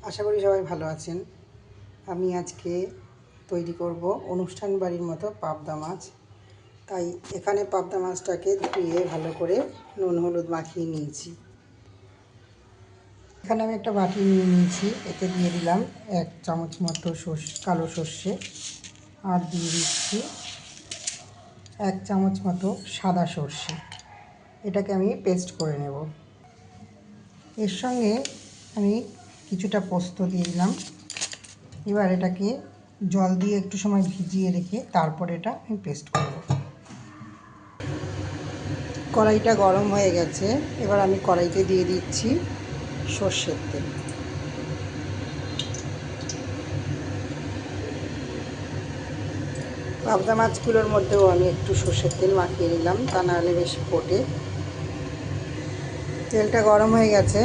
আশা করি সবাই ভালো আছেন। আমি আজকে তৈরি করব অনুষ্ঠান বাড়ির মতো পাবদা মাছ। তাই এখানে পাবদা মাছটাকে ধুয়ে ভালো করে নুন হলুদ মাখিয়ে নিয়েছি। এখানে আমি একটা বাটি নিয়ে নিয়েছি, এতে দিয়ে দিলাম 1 চামচ মতো কালো সর্ষে, আর দিয়ে দিচ্ছি 1 চামচ মতো সাদা সর্ষে। এটাকে আমি পেস্ট করে নেব। এর সঙ্গে আমি কিছুটা পোস্ত দিয়ে দিলাম। এবার এটাকে জল দিয়ে একটু সময় ভিজিয়ে রেখে তারপর এটা আমি পেস্ট করব। কড়াইটা গরম হয়ে গেছে, এবার আমি কড়াইতে দিয়ে দিচ্ছি সর্ষের তেল। পাবদা মাছগুলোর মধ্যেও আমি একটু সর্ষের তেল মাখিয়ে নিলাম, তা নাহলে বেশি ফোটে। তেলটা গরম হয়ে গেছে,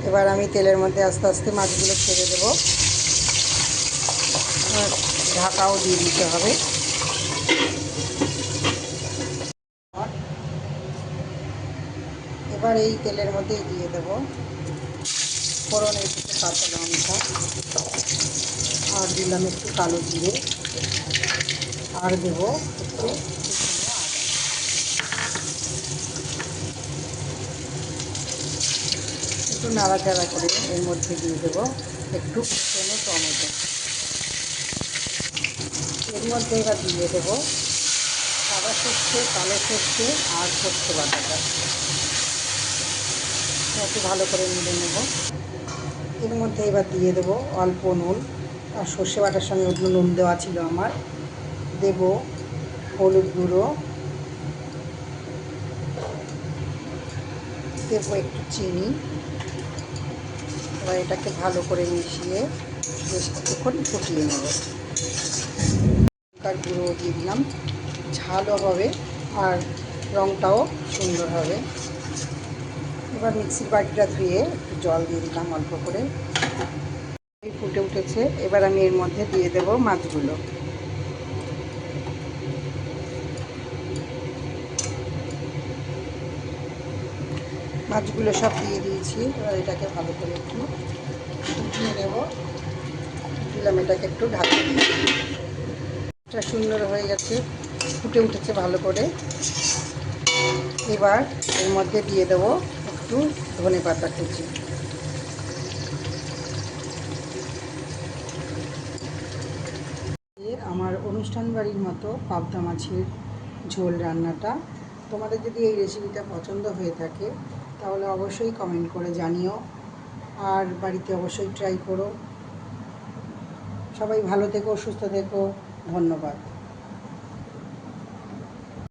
এবার আমি তেলের মধ্যে আস্তে আস্তে মাছগুলো ছেড়ে দেব। ঢাকাও দিয়ে দিতে হবে। এবার এই তেলের মধ্যেই দিয়ে দেব ফোড়নের কিছু কাঁচা লঙ্কা, আর দিলাম একটু কালো জিরে, আর দেবো একটু নাড়াচাড়া করে এর মধ্যে দিয়ে দেবো একটু কুচনো টমেটো। এর মধ্যে এবার দিয়ে দেবো সাদা সর্ষে, কালো সর্ষে আর পোস্ত বাটাটা। একটু ভালো করে মিলে নেব। এর মধ্যে এবার দিয়ে দেবো অল্প নুন, আর সর্ষে বাটার সঙ্গে একটু নুন দেওয়া ছিল আমার। দেব হলুদ গুঁড়ো, দেবো একটু চিনি। এবার এটাকে ভালো করে মিশিয়ে বেশ কিছুক্ষণ ফুটিয়ে নেব। লঙ্কার গুঁড়ো দিয়ে দিলাম, ঝালও হবে আর রঙটাও সুন্দর হবে। এবার মিক্সির বাটিটা ধুয়ে একটু জল দিয়ে দিলাম অল্প করে। ফুটে উঠেছে, এবার আমি এর মধ্যে দিয়ে দেব মাছগুলো। মাছগুলো সব দিয়ে দিয়েছি। এবার এটাকে ভালো করে একটু ফুটিয়ে নেব। দিলাম, এটাকে একটু ঢাকা দিয়ে। এটা সুন্দর হয়ে গেছে, ফুটে উঠেছে ভালো করে। এবার এর মধ্যে দিয়ে দেবো একটু ধনেপাতা কুচি। আমার অনুষ্ঠান বাড়ির মতো পাবদা মাছের ঝোল রান্নাটা তোমাদের যদি এই রেসিপিটা পছন্দ হয়ে থাকে তাহলে অবশ্যই কমেন্ট করে জানিও, আর বাড়িতে অবশ্যই ট্রাই করো। সবাই ভালো থেকো, সুস্থ থেকো। ধন্যবাদ।